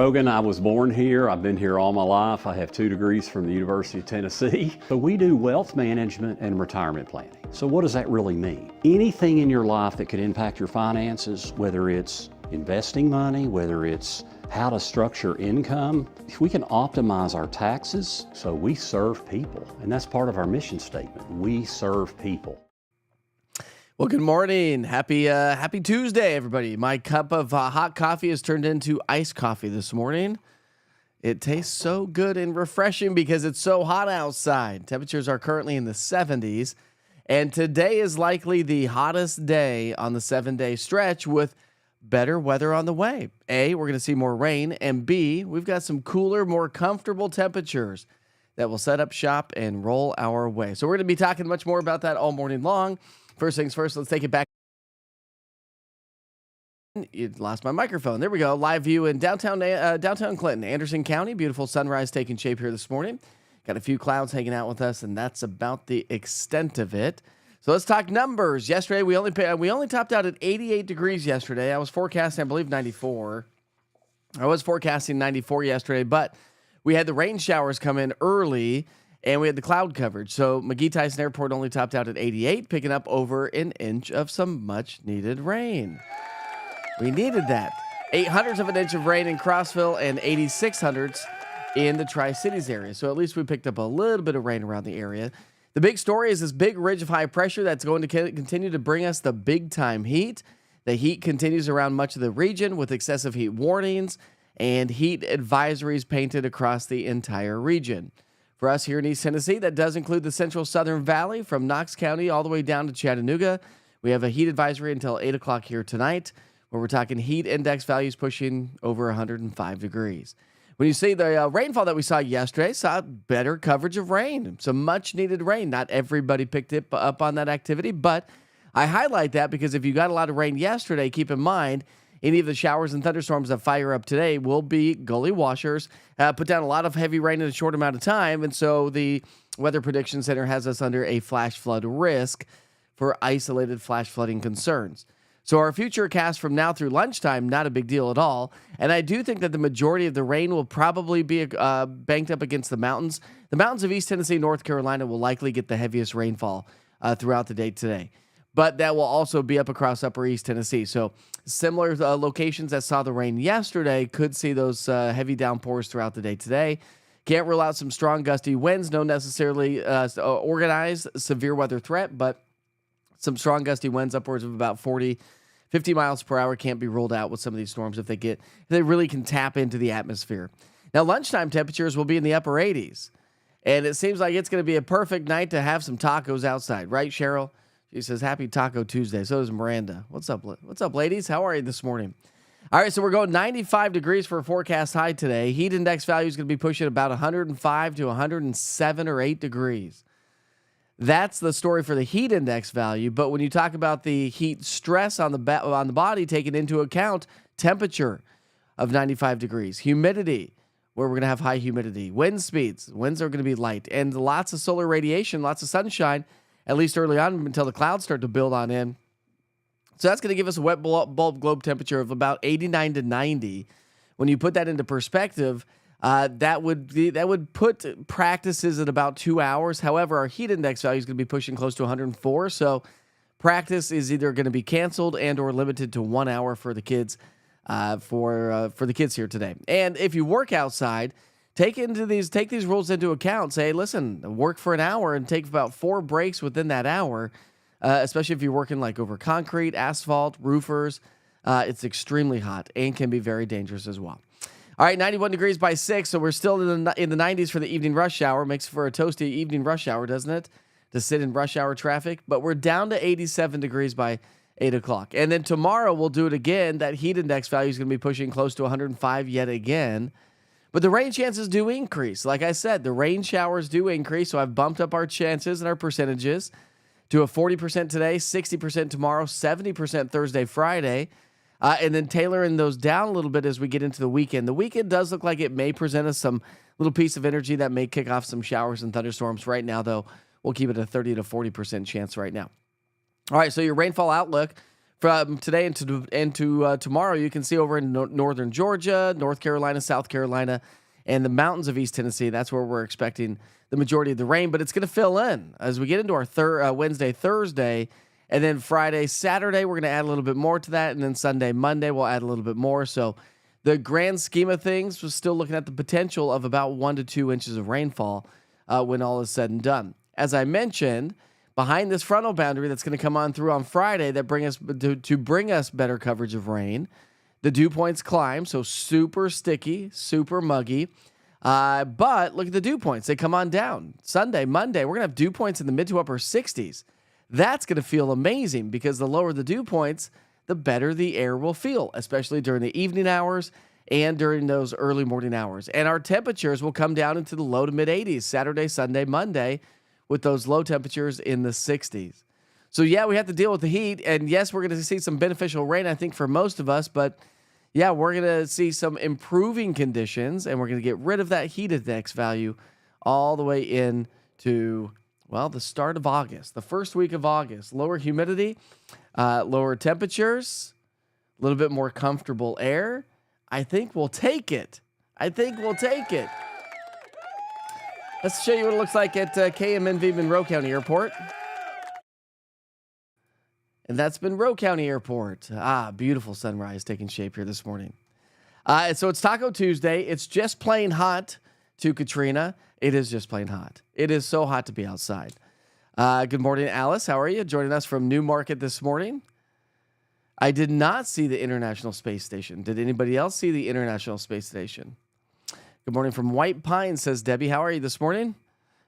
Brogan. I was born here. I've been here all my life. I have 2 degrees from the University of Tennessee. So we do wealth management and retirement planning. So what does that really mean? Anything in your life that could impact your finances, whether it's investing money, whether it's how to structure income, if we can optimize our taxes, so we serve people. And that's part of our mission statement. We serve people. Well, good morning. Happy Tuesday, everybody. My cup of hot coffee has turned into iced coffee this morning. It tastes so good and refreshing because it's so hot outside. Temperatures are currently in the 70s, and today is likely the hottest day on the 7-day stretch with better weather on the way. A, we're going to see more rain, and B, we've got some cooler, more comfortable temperatures that will set up shop and roll our way. So we're going to be talking much more about that all morning long. First things first, let's take it back. You lost my microphone. There we go. Live view in downtown Clinton, Anderson County. Beautiful sunrise taking shape here this morning. Got a few clouds hanging out with us, and that's about the extent of it. So let's talk numbers. Yesterday, we only topped out at 88 degrees yesterday. I was forecasting, I believe, 94. I was forecasting 94 yesterday, but we had the rain showers come in early, and we had the cloud coverage. So McGee-Tyson Airport only topped out at 88, picking up over an inch of some much-needed rain. We needed that. 800ths of an inch of rain in Crossville and 8600ths in the Tri-Cities area. So at least we picked up a little bit of rain around the area. The big story is this big ridge of high pressure that's going to continue to bring us the big-time heat. The heat continues around much of the region with excessive heat warnings and heat advisories painted across the entire region. For us here in East Tennessee, that does include the Central Southern Valley from Knox County all the way down to Chattanooga. We have a heat advisory until 8 o'clock here tonight, where we're talking heat index values pushing over 105 degrees. When you see the rainfall that we saw yesterday, saw better coverage of rain, some much-needed rain. Not everybody picked it up on that activity, but I highlight that because if you got a lot of rain yesterday, keep in mind, any of the showers and thunderstorms that fire up today will be gully washers, put down a lot of heavy rain in a short amount of time, and so the Weather Prediction Center has us under a flash flood risk for isolated flash flooding concerns. So our future cast from now through lunchtime, not a big deal at all, and I do think that the majority of the rain will probably be banked up against the mountains. The mountains of East Tennessee, North Carolina will likely get the heaviest rainfall throughout the day today. But that will also be up across upper East Tennessee. So similar locations that saw the rain yesterday could see those heavy downpours throughout the day today. Can't rule out some strong gusty winds, no necessarily organized severe weather threat, but some strong gusty winds upwards of about 50 miles per hour can't be ruled out with some of these storms if they really can tap into the atmosphere. Now, lunchtime temperatures will be in the upper 80s, and it seems like it's going to be a perfect night to have some tacos outside, right, Cheryl? She says, happy Taco Tuesday. So does Miranda. What's up, ladies? How are you this morning? All right, so we're going 95 degrees for a forecast high today. Heat index value is going to be pushing about 105 to 107 or 8 degrees. That's the story for the heat index value. But when you talk about the heat stress on the body, taking into account temperature of 95 degrees, humidity, where we're going to have high humidity, winds are going to be light, and lots of solar radiation, lots of sunshine, at least early on until the clouds start to build on in. So that's going to give us a wet bulb globe temperature of about 89 to 90. When you put that into perspective, that would put practices at about 2 hours. However, our heat index value is going to be pushing close to 104. So practice is either going to be canceled and or limited to 1 hour for the kids for the kids here today. And if you work outside, take these rules into account. Say, listen, work for an hour and take about 4 breaks within that hour, especially if you're working like over concrete, asphalt, roofers. It's extremely hot and can be very dangerous as well. All right, 91 degrees by 6, so we're still in the 90s for the evening rush hour. Makes for a toasty evening rush hour, doesn't it, to sit in rush hour traffic? But we're down to 87 degrees by 8 o'clock. And then tomorrow we'll do it again. That heat index value is going to be pushing close to 105 yet again. But the rain chances do increase. Like I said, the rain showers do increase, so I've bumped up our chances and our percentages to a 40% today, 60% tomorrow, 70% Thursday, Friday, and then tailoring those down a little bit as we get into the weekend. The weekend does look like it may present us some little piece of energy that may kick off some showers and thunderstorms. Right now, though, we'll keep it a 30 to 40% chance right now. All right, so your rainfall outlook From today into tomorrow, you can see over in northern Georgia, North Carolina, South Carolina, and the mountains of East Tennessee. That's where we're expecting the majority of the rain, but it's going to fill in as we get into our Wednesday, Thursday, and then Friday, Saturday. We're going to add a little bit more to that, and then Sunday, Monday, we'll add a little bit more. So the grand scheme of things, we're still looking at the potential of about 1 to 2 inches of rainfall when all is said and done. As I mentioned, behind this frontal boundary that's going to come on through on Friday that bring us better coverage of rain, the dew points climb, so super sticky, super muggy. But look at the dew points. They come on down. Sunday, Monday, we're going to have dew points in the mid to upper 60s. That's going to feel amazing because the lower the dew points, the better the air will feel, especially during the evening hours and during those early morning hours. And our temperatures will come down into the low to mid 80s Saturday, Sunday, Monday, with those low temperatures in the 60s. So yeah, we have to deal with the heat. And yes, we're going to see some beneficial rain, I think, for most of us. But yeah, we're going to see some improving conditions, and we're going to get rid of that heat index value all the way into, well, the start of August, the first week of August. Lower humidity, lower temperatures, a little bit more comfortable air. I think we'll take it. Let's show you what it looks like at KMNV Monroe County Airport. And that's Monroe County Airport. Beautiful sunrise taking shape here this morning. So it's Taco Tuesday. It's just plain hot to Katrina. It is just plain hot. It is so hot to be outside. Good morning, Alice. How are you? Joining us from Newmarket this morning. I did not see the International Space Station. Did anybody else see the International Space Station? Good morning from White Pine, says Debbie. How are you this morning?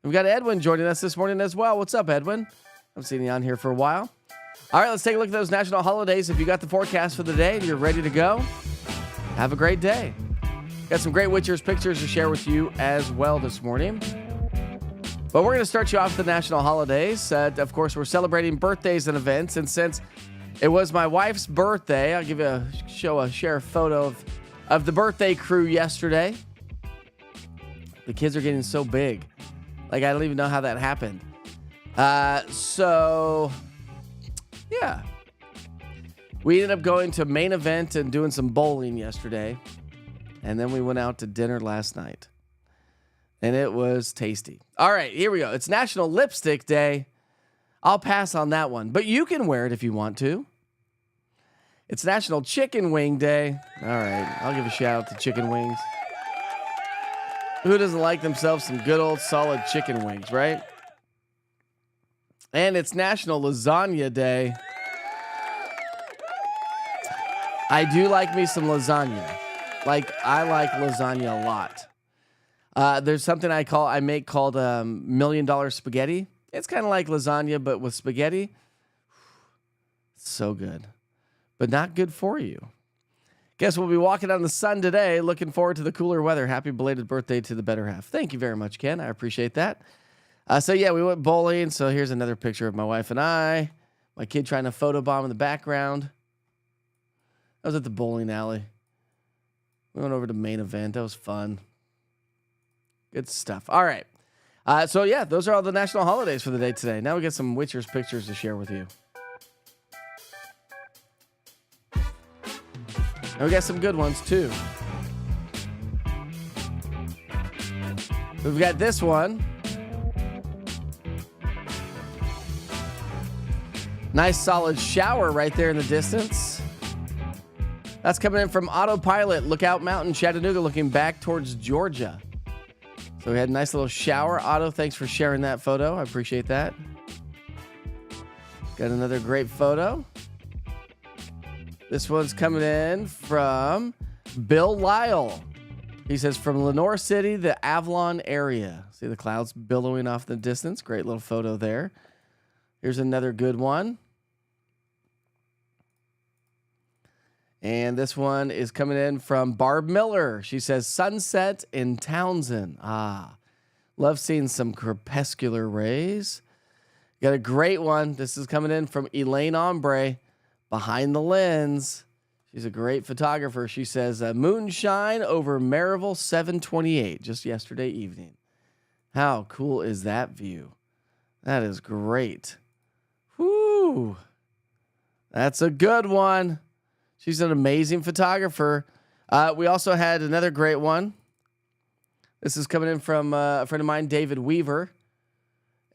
We've got Edwin joining us this morning as well. What's up, Edwin? I've seen you on here for a while. All right, let's take a look at those national holidays. If you got the forecast for the day and you're ready to go, have a great day. Got some great Witcher's pictures to share with you as well this morning. But we're going to start you off with the national holidays. Of course, we're celebrating birthdays and events. And since it was my wife's birthday, I'll give you share a photo of the birthday crew yesterday. The kids are getting so big. Like, I don't even know how that happened. Yeah. We ended up going to main event and doing some bowling yesterday. And then we went out to dinner last night. And it was tasty. All right, here we go. It's National Lipstick Day. I'll pass on that one. But you can wear it if you want to. It's National Chicken Wing Day. All right, I'll give a shout out to chicken wings. Who doesn't like themselves some good old solid chicken wings, right? And it's National Lasagna Day. I do like me some lasagna. I like lasagna a lot. There's something I make called $1 million spaghetti. It's kind of like lasagna, but with spaghetti. It's so good, but not good for you. Guess we'll be walking on the sun today. Looking forward to the cooler weather. Happy belated birthday to the better half. Thank you very much, Ken. I appreciate that. So yeah, we went bowling. So here's another picture of my wife and I. My kid trying to photobomb in the background. I was at the bowling alley. We went over to main event. That was fun. Good stuff. All right. So yeah, those are all the national holidays for the day today. Now we get some Witcher's pictures to share with you. And we got some good ones too. We've got this one. Nice solid shower right there in the distance. That's coming in from Autopilot, Lookout Mountain, Chattanooga, looking back towards Georgia. So we had a nice little shower. Otto, thanks for sharing that photo. I appreciate that. Got another great photo. This one's coming in from Bill Lyle. He says, from Lenore City, the Avalon area. See the clouds billowing off in the distance. Great little photo there. Here's another good one. And this one is coming in from Barb Miller. She says, sunset in Townsend. Love seeing some crepuscular rays. Got a great one. This is coming in from Elaine Ombre, behind the lens. She's a great photographer. She says, moonshine over Maryville 728, just yesterday evening. How cool is that view? That is great. Whoo! That's a good one. She's an amazing photographer. We also had another great one. This is coming in from a friend of mine, David Weaver.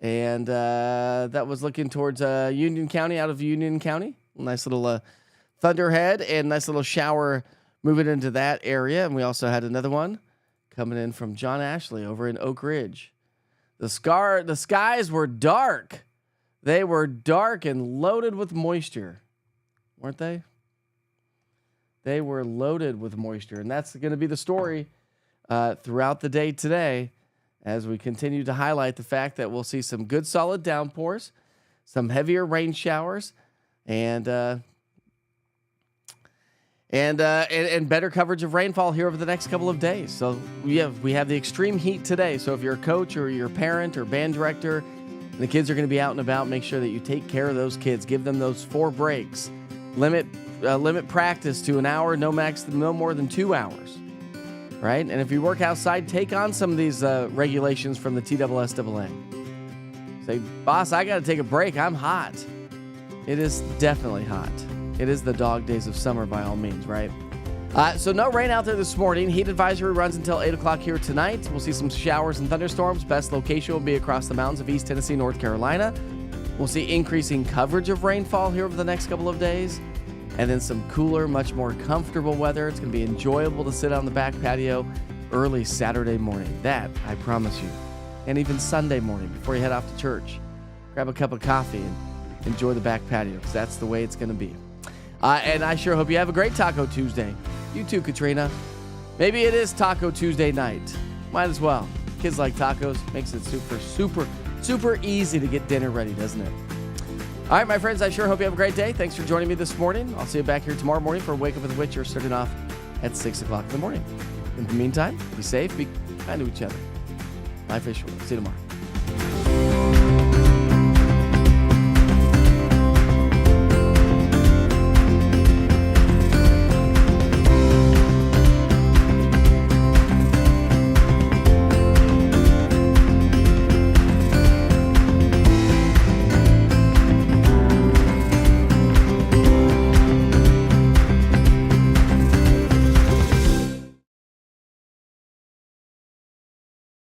And that was looking towards Union County, out of Union County. Nice little thunderhead and nice little shower moving into that area. And we also had another one coming in from John Ashley over in Oak Ridge. The skies were dark. They were dark and loaded with moisture, weren't they? They were loaded with moisture. And that's going to be the story throughout the day today as we continue to highlight the fact that we'll see some good solid downpours, some heavier rain showers, and better coverage of rainfall here over the next couple of days. So we have the extreme heat today. So if you're a coach or you're a parent or band director, and the kids are going to be out and about, make sure that you take care of those kids. Give them those 4 breaks. Limit practice to an hour, no more than 2 hours. Right? And if you work outside, take on some of these regulations from the TSSAA. Say, boss, I got to take a break. I'm hot. It is definitely hot. It is the dog days of summer by all means, right? So no rain out there this morning. Heat advisory runs until 8 o'clock here tonight. We'll see some showers and thunderstorms. Best location will be across the mountains of East Tennessee, North Carolina. We'll see increasing coverage of rainfall here over the next couple of days. And then some cooler, much more comfortable weather. It's going to be enjoyable to sit on the back patio early Saturday morning. That, I promise you. And even Sunday morning before you head off to church. Grab a cup of coffee and enjoy the back patio because that's the way it's going to be. And I sure hope you have a great Taco Tuesday. You too, Katrina. Maybe it is Taco Tuesday night. Might as well. Kids like tacos. Makes it super easy to get dinner ready, doesn't it? All right, my friends, I sure hope you have a great day. Thanks for joining me this morning. I'll see you back here tomorrow morning for Wake Up with the Witcher, starting off at 6 o'clock in the morning. In the meantime, be safe, be kind to each other. Life is short. See you tomorrow.